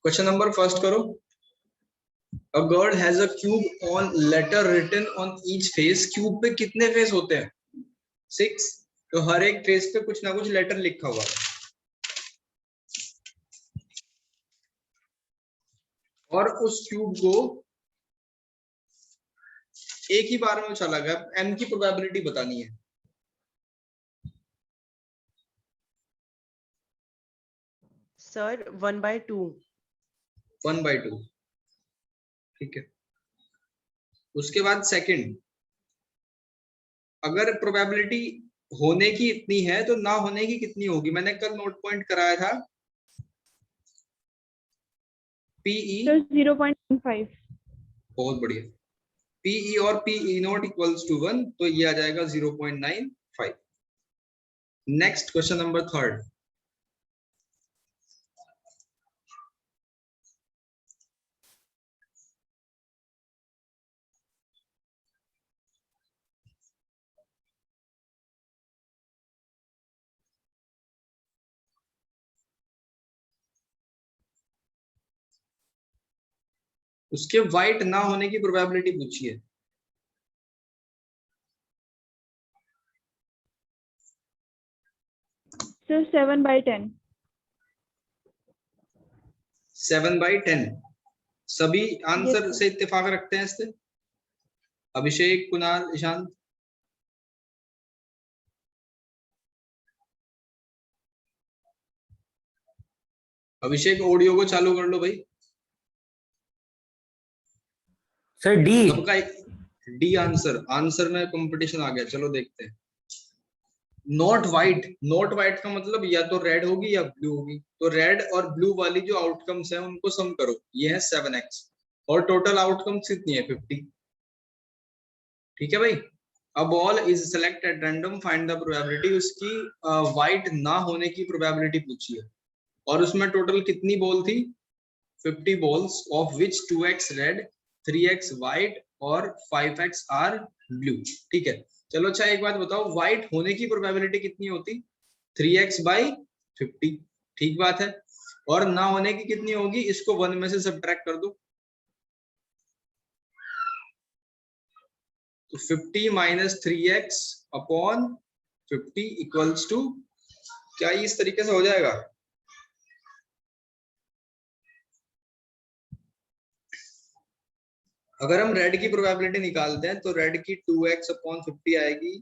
Question number first करो। A girl has a cube on letter written on each face. Cube पे कितने face होते हैं? 6। तो हर एक फेस पे कुछ ना कुछ लेटर लिखा हुआ है और उस क्यूब को एक ही बार में चला गया। m की प्रोबेबिलिटी बतानी है। सर 1/2। 1/2, ठीक है। उसके बाद सेकंड, अगर प्रोबेबिलिटी होने की इतनी है तो ना होने की कितनी होगी? मैंने कल नोट पॉइंट कराया था PE 0.5। बहुत बढ़िया। PE और PE नॉट इक्वल्स टू 1, तो ये आ जाएगा 0.95। Next question number third. उसके व्हाइट ना होने की प्रोबेबिलिटी पूछी है। सर 7/10। 7/10। सभी आंसर Yes, से इत्तेफाक रखते हैं इससे? अभिषेक, कुणाल, ईशांत? अभिषेक ऑडियो को चालू कर लो भाई। Sir D. सबका डी आंसर। आंसर में कंपटीशन आ गया। चलो देखते हैं। Not white. नॉट वाइट का मतलब या तो रेड होगी या ब्लू होगी। तो रेड और ब्लू वाली जो आउटकम्स हैं उनको सम करो। ये है 7x और टोटल आउटकम्स कितनी है? 50। ठीक है भाई। A ball is select at random, find the probability. उसकी व्हाइट ना होने की प्रोबेबिलिटी पूछी है और उसमें टोटल कितनी बॉल थी? 50 balls, of which 2x red, 3x white और 5x are blue। ठीक है। चलो अच्छा एक बात बताओ, व्हाइट होने की प्रोबेबिलिटी कितनी होती? 3x/50। ठीक बात है। और ना होने की कितनी होगी? इसको 1 में से सब्ट्रैक्ट कर दो। तो 50 - 3x अपॉन 50 इक्वल्स टू, क्या ये इस तरीके से हो जाएगा? अगर हम रेड की प्रोबेबिलिटी निकालते हैं तो रेड की 2x अपॉन 50 आएगी,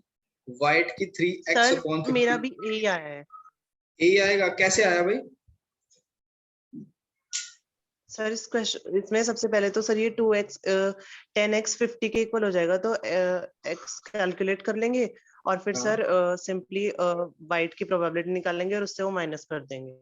व्हाइट की 3x अपॉन 50। मेरा भी ए आया है। ए आएगा? कैसे आया भाई? सर इस क्वेश्चन इसमें सबसे पहले तो सर ये 2x 10x 50 के इक्वल हो जाएगा, तो x कैलकुलेट कर लेंगे और फिर सर सिंपली वाइट की प्रोबेबिलिटी निकाल लेंगे और उससे वो माइनस कर देंगे।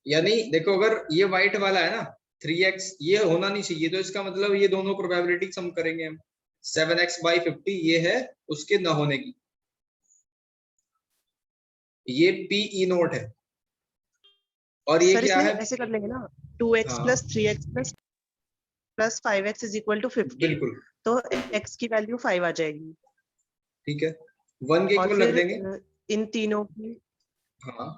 यानी देखो, अगर ये व्हाइट वाला है ना 3x, ये होना नहीं चाहिए, तो इसका मतलब ये दोनों प्रोबेबिलिटी सम करेंगे हम। 7x/50 ये है उसके न होने की। ये PE नोट है और ये सर क्या इसमें है? ऐसे कर लेंगे ना, 2x + 3x + 5x = 50। बिल्कुल तो x की वैल्यू 5 आ जाएगी। ठीक है। 1 के और इक्वल रख फिर देंगे। इन तीनों की हाँ,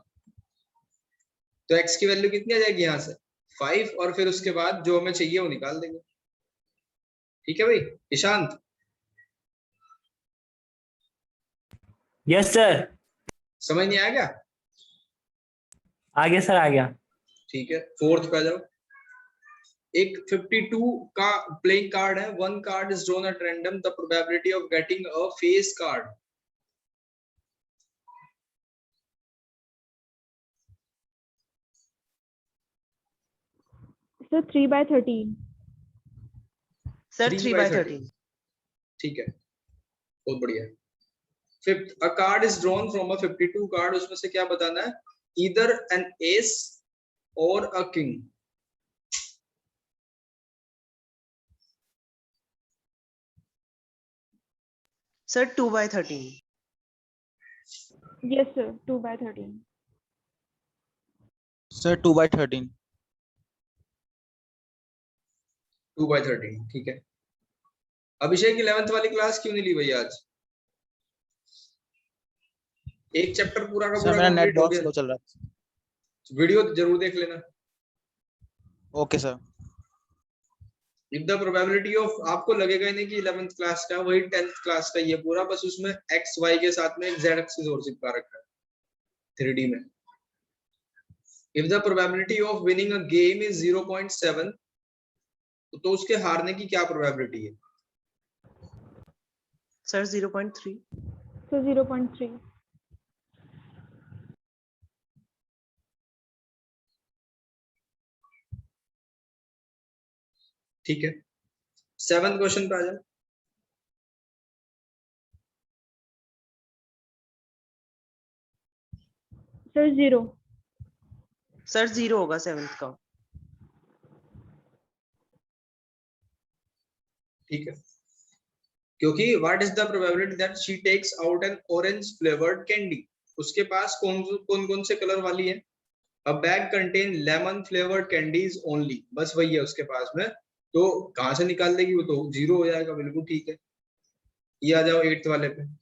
तो x की वैल्यू कितनी आ जाएगी यहाँ से? 5, और फिर उसके बाद जो हमें चाहिए वो निकाल देंगे। ठीक है भाई। ईशांत? Yes sir. समझ नहीं आया क्या? आ गया सर, आ गया। ठीक है, फोर्थ पे आ जाओ। एक 52 का प्लेइंग कार्ड है। One card is drawn at random, the probability of getting a face card. Sir 3/13। Sir 3/13। ठीक है, बहुत बढ़िया। Fifth, a card is drawn from a 52 card. उसमें से क्या बताना है? ईदर एन एस और a king. Sir 2/13। Yes sir 2/13। Sir 2/13। 2/13 ठीक है। अभिषेक 11th वाली क्लास क्यों नहीं ली भैया आज? एक चैप्टर पूरा का सर पूरा मेरा नेट कंप्लीट हो बहुत गया। स्लो चल रहा है। वीडियो जरूर देख लेना। Okay sir. If the probability of, आपको लगेगा ही नहीं कि 11th क्लास का, वही 10th क्लास का ये पूरा, बस उसमें एक्स वाई के साथ में एक जेड एक्सिस और चिपका रखा है 3D में। If the probability of winning a game is 0.7, तो उसके हारने की क्या प्रोबेबिलिटी है? सर 0.3। So 0.3. ठीक है, 7th क्वेश्चन पे आ जाए। Sir 0. सर 0 होगा 7th का। ठीक है, क्योंकि what is the probability that she takes out an orange flavoured candy, उसके पास कौन कौन से कलर वाली है? A bag contain lemon flavoured candies only, बस वही है उसके पास में, तो कहां से निकाल देगी? वो तो 0 हो जाएगा, बिल्कुल ठीक है। ये आ जाओ 8th वाले पे।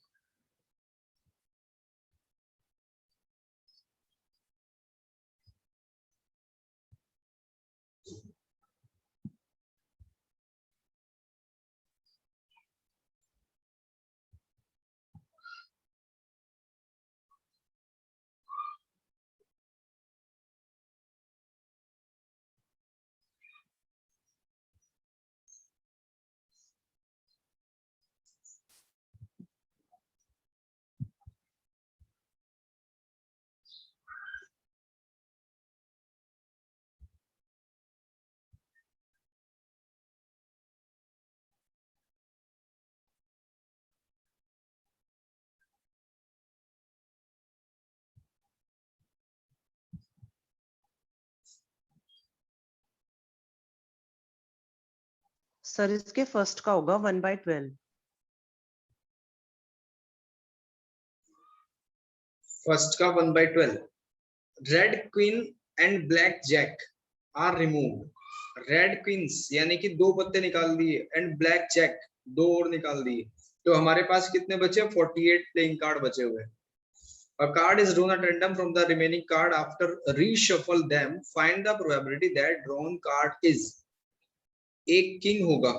सर इसके फर्स्ट का होगा 1/12। फर्स्ट का 1/12। Red queen and black jack are removed. Red queens यानी कि 2 पत्ते निकाल दिए, एंड ब्लैक जैक 2 और निकाल दिए, तो हमारे पास कितने बचे? 48 प्लेइंग कार्ड बचे हुए। A card is drawn at random from the remaining card. After reshuffle them, find the probability that drawn card is। एक किंग होगा,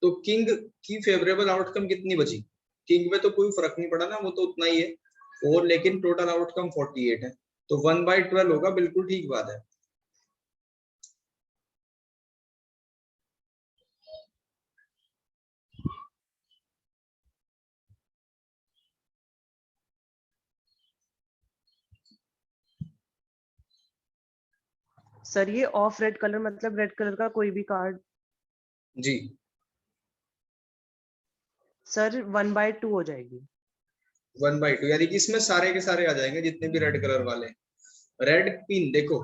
तो किंग की फेवरेबल आउटकम कितनी बची? किंग में तो कोई फर्क नहीं पड़ा ना, वो तो उतना ही है, और लेकिन टोटल आउटकम 48 है, तो 1/12 होगा, बिल्कुल ठीक बात है। सर ये ऑफ रेड कलर मतलब रेड कलर का कोई भी कार्ड। जी, सर 1/2 हो जाएगी। 1/2 यानी कि इसमें सारे के सारे आ जाएंगे जितने भी रेड कलर वाले। रेड क्वीन देखो,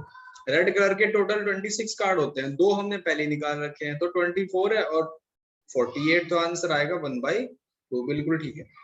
रेड कलर के टोटल 26 कार्ड होते हैं, 2 हमने पहले निकाल रखे हैं, तो 24 है, और 48, तो आंसर आएगा 1/2, बिल्कुल ठीक है।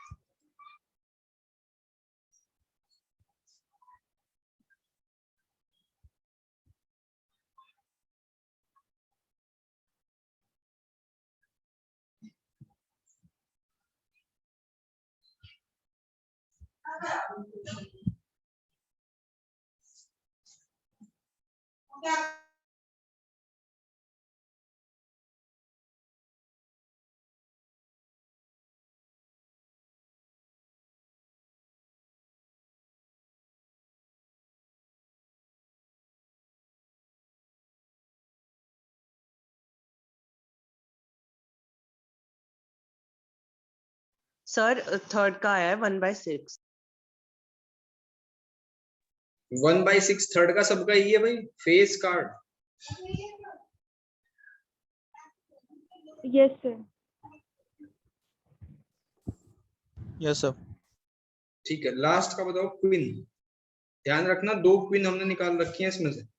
सर थर्ड का आया है 1/6। 1/6 थर्ड का सबका ये है भाई, face card. Yes, sir. Yes sir. ठीक है, लास्ट का बताओ क्वीन। ध्यान रखना 2 क्वीन हमने निकाल रखी है इसमें से।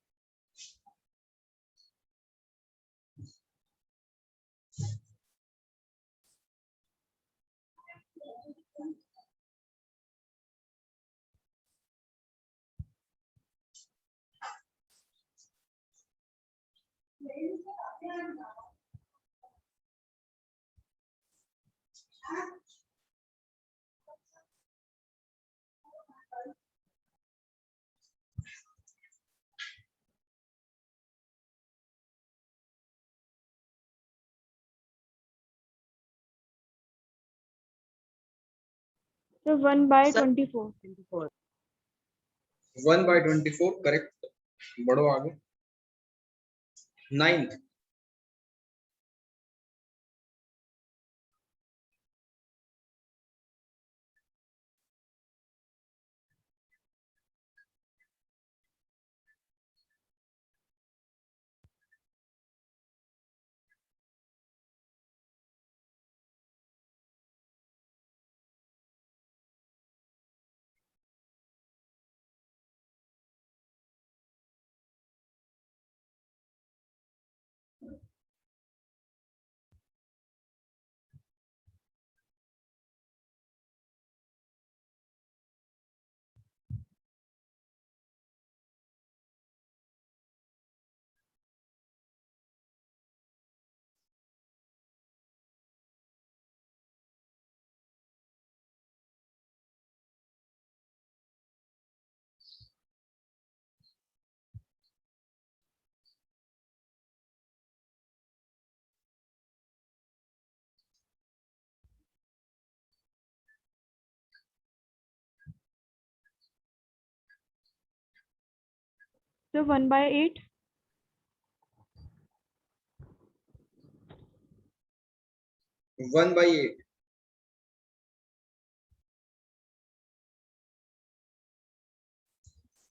So 1/24. 24. 1/24 करेक्ट। बढ़ो आगे। 9th। So 1/8. 1/8।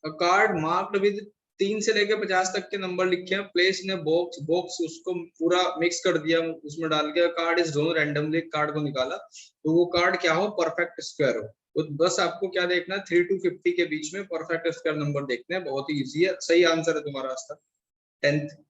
A card marked with 3 से लेके 50 तक के नंबर लिखे हैं, प्लेस इन बॉक्स, बॉक्स उसको पूरा मिक्स कर दिया, उसमें डाल के card is drawn randomly, card को निकाला, तो वो कार्ड क्या हो, परफेक्ट स्क्वायर हो। तो बस आपको क्या देखना है, 3 to 50 के बीच में परफेक्ट स्क्वायर नंबर देखने हैं, बहुत ही इजी है। सही आंसर है तुम्हारा आज तक 10th।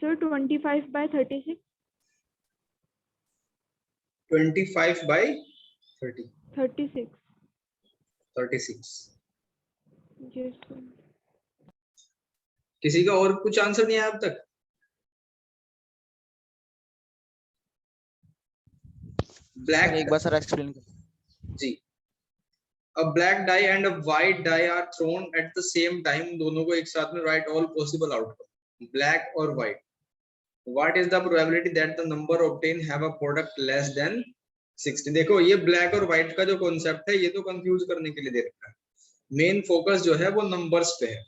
So 25/36. 25/30। 36. 36। Yes, sir. किसी का और कुछ आंसर नहीं आया अब तक? ब्लैक, एक बार सर एक्सप्लेन कर। जी। A black die and a white die are thrown at the same time, दोनों को एक साथ में write all possible outcome, black और white. What is the probability that the number obtained have a product less than 60? देखो ये black और white का जो concept है, ये तो confuse करने के लिए दे रखा है। मेन फोकस जो है वो नंबर्स पे है,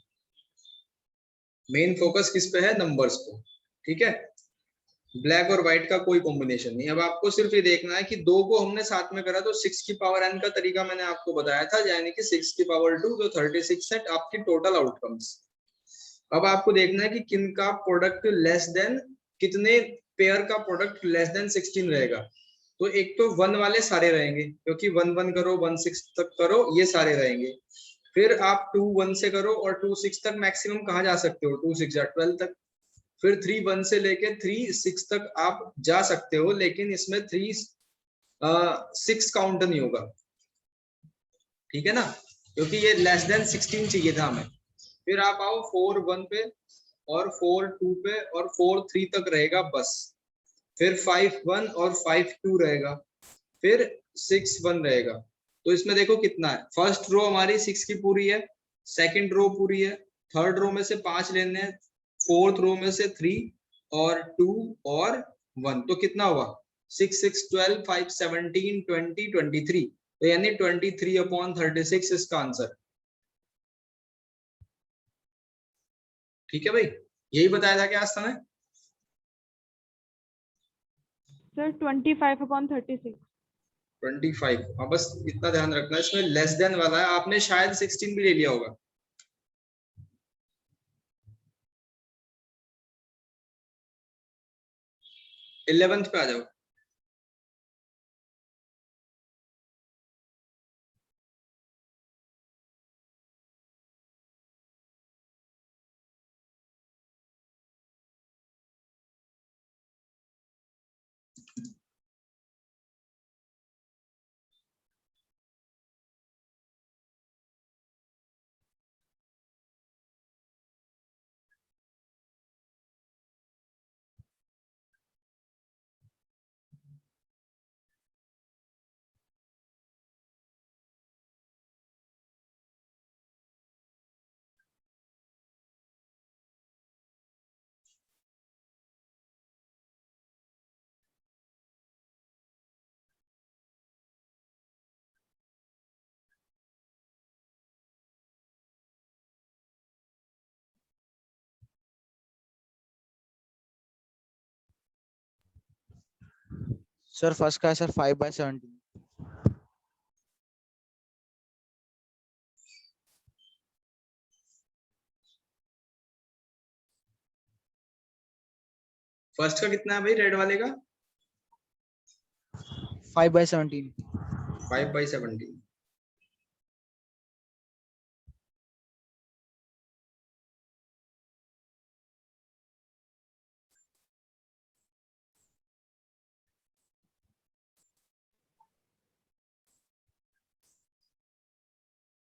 मेन फोकस किस पे है, नंबर्स पे, ठीक है। ब्लैक और व्हाइट का कोई कॉम्बिनेशन नहीं। अब आपको सिर्फ ये देखना है कि दो को हमने साथ में करा तो 6 की पावर n का तरीका मैंने आपको बताया था, यानी कि 6 की पावर 2 तो 36 है आपकी टोटल आउटकम्स। अब आपको देखना है कि किनका प्रोडक्ट लेस देन, कितने पेयर का प्रोडक्ट लेस देन 16 रहेगा। तो एक तो 1 वाले सारे रहेंगे, क्योंकि 1 1 करो 1 6 तक करो ये सारे रहेंगे। फिर आप 2 1 से करो और 2 6 तक मैक्सिमम कहाँ जा सकते हो, 2 6 12 तक। फिर 3 1 से लेके 3 6 तक आप जा सकते हो, लेकिन इसमें 3 6 काउंट नहीं होगा, ठीक है ना, क्योंकि ये लेस देन 16 चाहिए था हमें। फिर आप आओ 4 1 पे और 4 2 पे और 4 3 तक रहेगा बस। फिर 5 1 और 5 2 रहेगा, फिर 6 1 रहेगा। तो इसमें देखो कितना है, फर्स्ट रो हमारी 6 की पूरी है, सेकंड रो पूरी है, थर्ड रो में से 5 लेने हैं, फोर्थ रो में से 3 और 2 और 1, तो कितना हुआ 6 6 12 5 17 20 23, तो यानी 23/36 इसका आंसर। ठीक है भाई, यही बताया था क्या आज समय? सर 25/36। 25, हाँ बस इतना ध्यान रखना, इसमें लेस देन वाला है, आपने शायद 16 भी ले लिया होगा। इलेवेंथ पे आ जाओ। सर फर्स्ट का है सर 5/17। फर्स्ट का कितना है भाई रेड वाले का? 5/17। 5/17।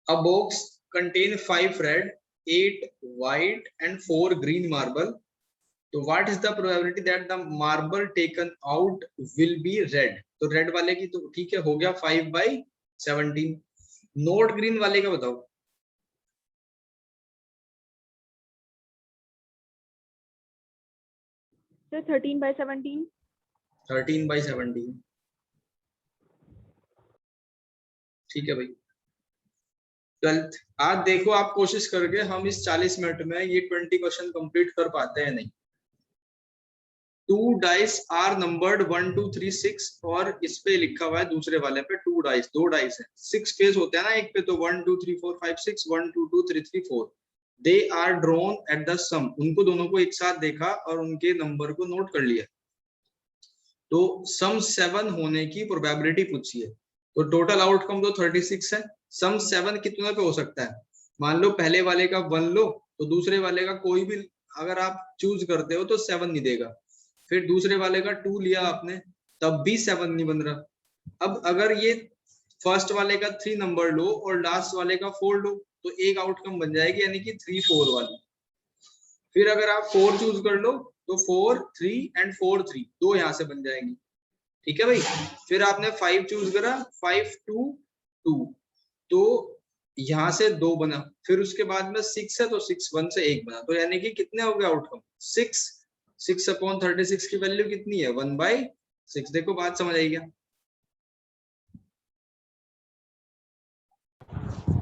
A box contain 5 red, 8 white and 4 green marble. So what is the probability that the marble taken out will be red? तो रेड वाले की तो ठीक है, हो गया 5/17। नोट ग्रीन वाले का बताओ। सर 13/17। 13/17। ठीक है भाई। 12th, आज देखो आप कोशिश करके हम इस 40 मिनट में ये 20 क्वेश्चन कंप्लीट कर पाते हैं नहीं। 2 डाइस आर नंबर्ड 1 2 3 6 और इस पे लिखा हुआ है दूसरे वाले पे 2 डाइस, 2 डाइस है, 6 फेस होते हैं ना एक पे, तो 1 2 3 4 5 6 1 2 2 3 3 4। They are drawn at the sum, उनको दोनों को एक साथ देखा और उनके नंबर को नोट कर लिया। तो सम 7 होने की प्रोबेबिलिटी पूछी है, तो टोटल आउटकम तो 36 है। सम 7 कितने पे हो सकता है? मान लो पहले वाले का 1 लो, तो दूसरे वाले का कोई भी अगर आप चूज करते हो तो 7 नहीं देगा। फिर दूसरे वाले का 2 लिया आपने, तब भी 7 नहीं बन रहा। अब अगर ये फर्स्ट वाले का 3 नंबर लो और लास्ट वाले का 4 लो, तो एक आउटकम बन जाएगी, यानी कि 3 4 वाली। फिर अगर आप 4 चूज कर लो तो 4 3 एंड 4 3 दो यहां से बन जाएंगी। ठीक है भाई। फिर आपने 5 चूज करा, 5 2 2, तो यहां से 2 बना। फिर उसके बाद में 6 है तो 6 1 से 1 बना, तो यानी कि कितने हो गए आउटकम? 6। 6/36 की वैल्यू कितनी है? 1/6। देखो बात समझ आई क्या?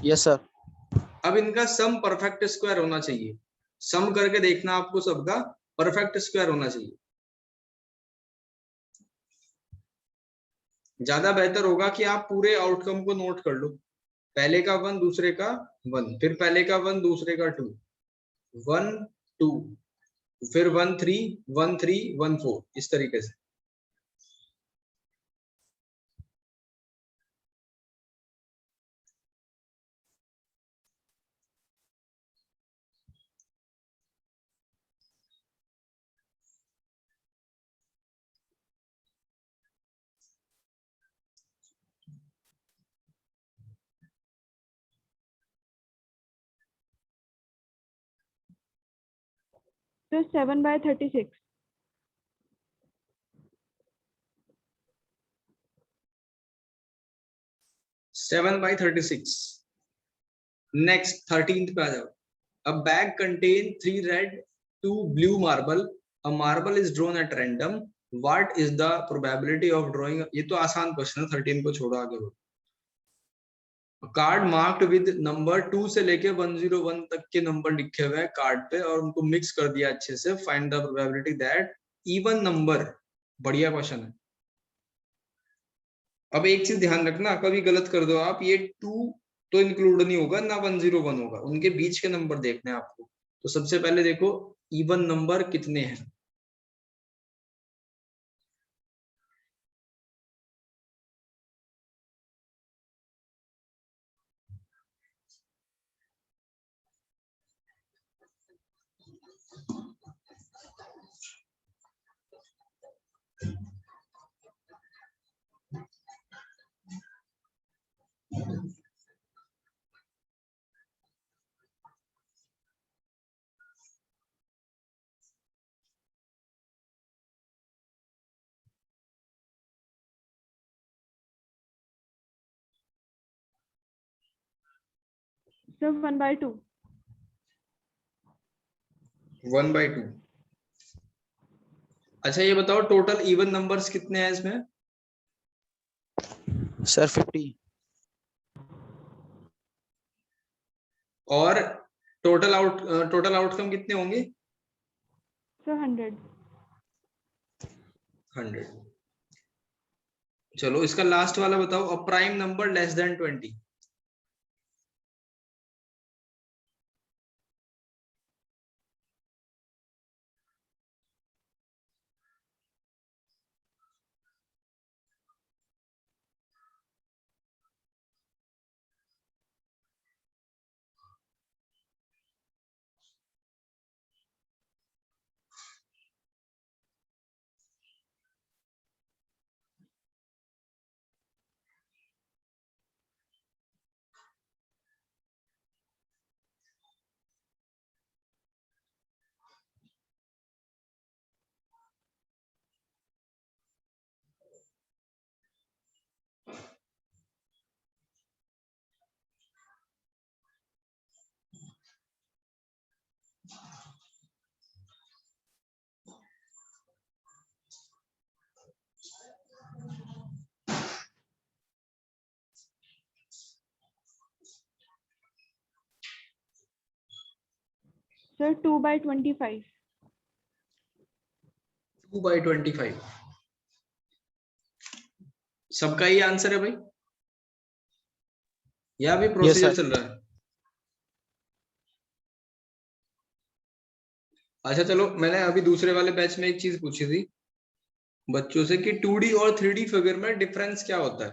Yes sir. अब इनका सम परफेक्ट स्क्वायर होना चाहिए। सम करके देखना आपको, सबका परफेक्ट स्क्वायर होना चाहिए। ज्यादा बेहतर होगा कि आप पूरे आउटकम को नोट कर लो। पहले का 1 दूसरे का 1, फिर पहले का 1 दूसरे का 2, 1 2, फिर 1 3 1 3 1 4, इस तरीके से। Sir, 7/36. 7/36. नेक्स्ट 13th पे आ जाओ. A bag contain 3 red, 2 blue marble. A marble is drawn at random. What is the probability of drawing? ये तो आसान क्वेश्चन है, 13 को छोड़ो, आगे बढ़ो. कार्ड मार्क्ड विद नंबर 2 से लेके 101 तक के नंबर लिखे हुए हैं कार्ड पे और उनको मिक्स कर दिया अच्छे से. Find the probability that even number. बढ़िया क्वेश्चन है. अब एक चीज ध्यान रखना, कभी गलत कर दो आप, ये 2 तो इंक्लूड नहीं होगा ना 101 होगा, उनके बीच के नंबर देखने हैं आपको. तो सबसे पहले देखो इवन नंबर कितने हैं. Sir, 1/2. 1/2. अच्छा ये बताओ टोटल इवन नंबर्स कितने हैं इसमें? Sir, 50. और टोटल आउटकम कितने होंगे? Sir, 100. 100. चलो इसका लास्ट वाला बताओ. A prime number less than 20. Sir, 2/25. 2/25. सबका ही आंसर है भाई या अभी प्रोसीजर sir. चल रहा है? अच्छा चलो, मैंने अभी दूसरे वाले बैच में एक चीज पूछी थी बच्चों से कि 2D और 3D फिगर में डिफरेंस क्या होता है.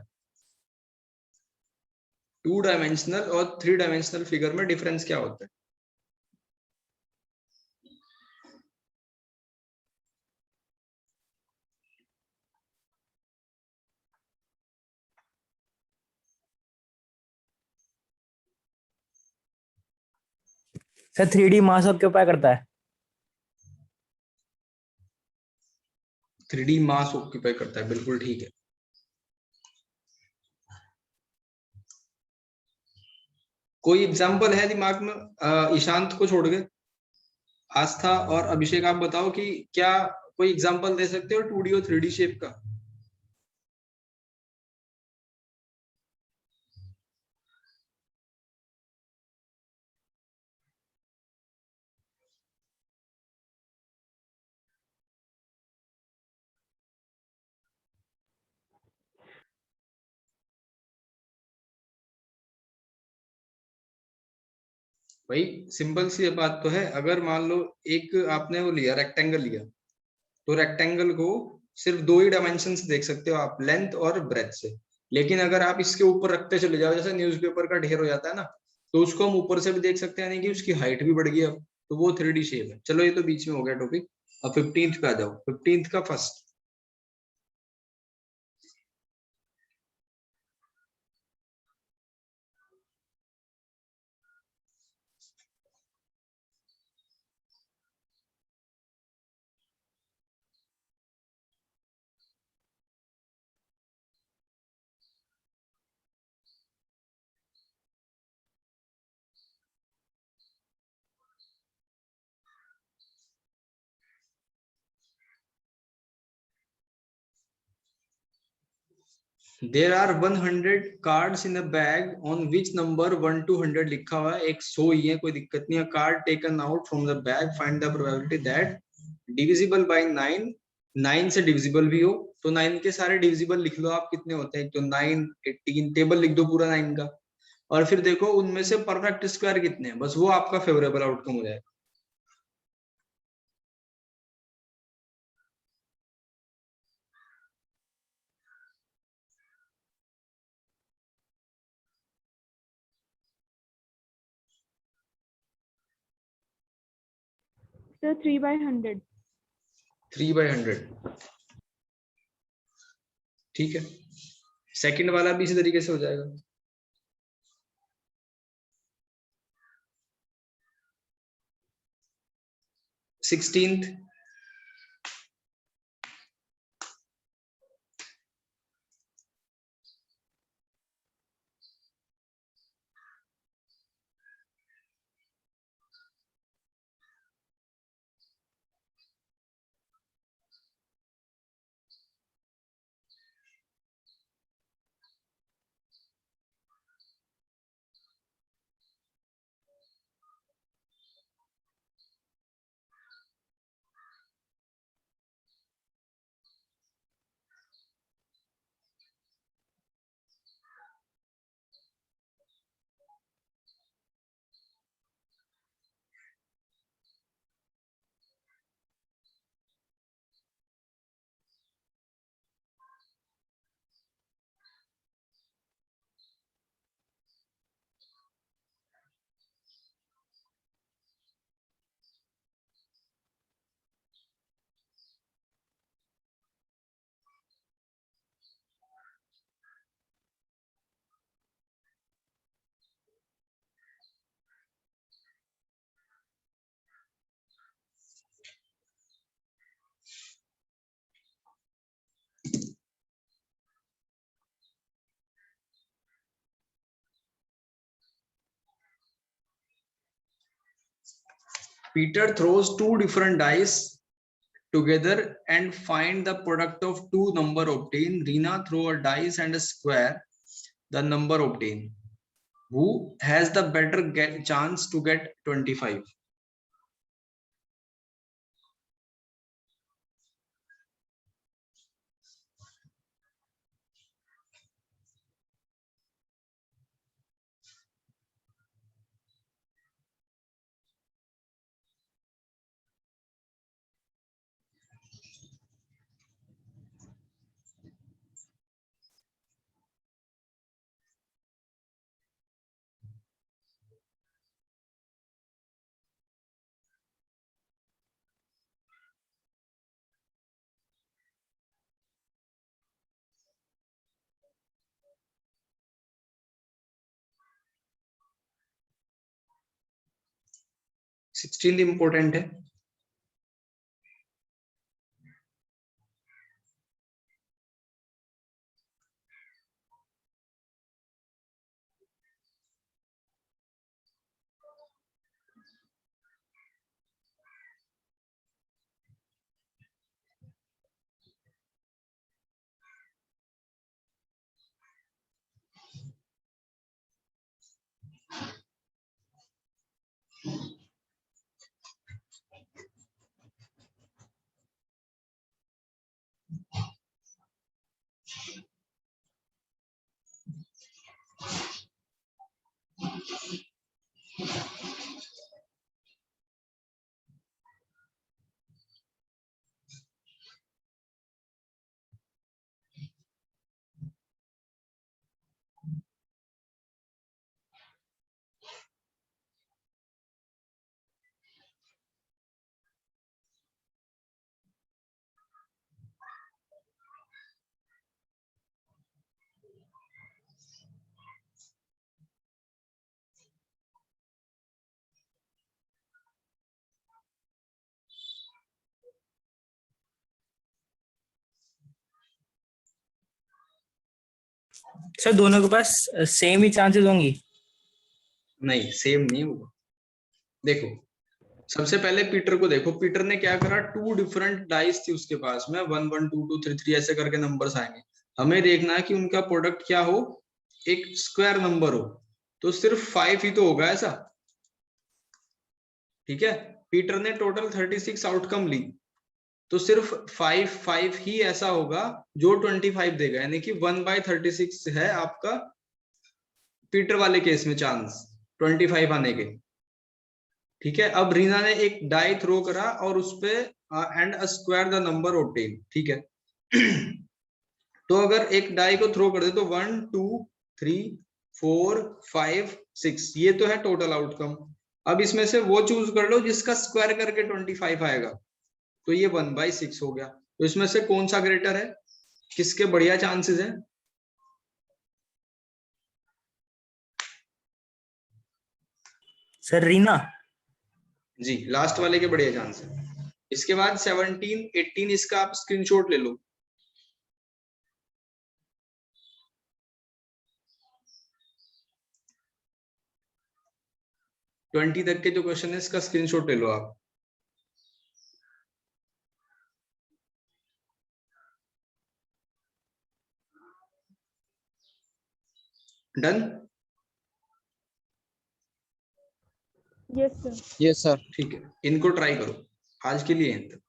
2 डायमेंशनल और 3 डायमेंशनल फिगर में डिफरेंस क्या होता है? सर 3D मास ऑक्यूपाई करता है. 3D मास ऑक्यूपाई करता है, बिल्कुल ठीक है. कोई एग्जांपल है दिमाग में? ईशांत को छोड़ के आस्था और अभिषेक आप बताओ कि क्या कोई एग्जांपल दे सकते हो 2D और 3D शेप का? भाई सिंपल सी बात तो है, अगर मान लो एक आपने वो लिया रेक्टेंगल लिया, तो रेक्टेंगल को सिर्फ 2 ही डायमेंशन देख सकते हो आप, लेंथ और ब्रेथ से. लेकिन अगर आप इसके ऊपर रखते चले जाओ, जैसे न्यूज़पेपर का ढेर हो जाता है ना, तो उसको हम ऊपर से भी देख सकते हैं, यानी कि उसकी हाइट भी बढ़ गई अब, तो वो 3D शेप है. चलो ये तो बीच में हो गया टॉपिक. अब 15th पे आ जाओ. 15th का first. There are 100 cards in a bag on which number 1 to 100 लिखा हुआ है, एक 100 ही है, कोई दिक्कत नहीं है। Card taken out from the bag, find the probability that divisible by 9, 9 से डिविजिबल भी हो। तो 9 के सारे डिविजिबल लिख लो आप, कितने होते हैं, तो 9, 18, टेबल लिख दो पूरा 9 का, और फिर देखो उनमें से परफेक्ट स्क्वायर कितने हैं, बस वो आपका फेवरेबल आउटकम हो जाएगा। Sir, 3/100. 3/100, ठीक है। सेकंड वाला भी इसी तरीके से हो जाएगा। 16th, Peter throws two different dice together and find the product of two number obtained. Reena throw a dice and a square the number obtained. Who has the better chance to get 25? Sixteen important है। Sir दोनों के पास same ही chances होंगी? नहीं, same नहीं होगा। देखो सबसे पहले पीटर को देखो, पीटर ने क्या करा, टू डिफरेंट डाइस थी उसके पास में, 1 1 2 2 3 3 ऐसे करके नंबर्स आएंगे। हमें देखना है कि उनका प्रोडक्ट क्या हो, एक स्क्वायर नंबर हो, तो सिर्फ 5 ही तो होगा ऐसा, ठीक है। पीटर ने टोटल 36 आउटकम ली, तो सिर्फ 5 ही ऐसा होगा जो 25 देगा, यानी कि 1/36 है आपका पीटर वाले केस में चांस 25 आने के, ठीक है। अब रीना ने एक डाई थ्रो करा और उस पे and a square the number obtain, ठीक है। तो अगर एक डाई को थ्रो कर दे तो 1 2 3 4 5 6, ये तो है टोटल आउटकम। अब इसमें से वो चूज कर लो जिसका स्क्वायर करके 25 आएगा, तो ये 1/6 हो गया। तो इसमें से कौन सा ग्रेटर है, किसके बढ़िया चांसेस है? सर रीना। जी, लास्ट वाले के बढ़िया चांस है। इसके बाद 17 18 इसका आप स्क्रीनशॉट ले लो। 20 तक के जो क्वेश्चन है इसका स्क्रीनशॉट ले लो आप। Done? Yes, sir. Yes, sir. ठीक है, इनको ट्राई करो, आज के लिए यहीं तक।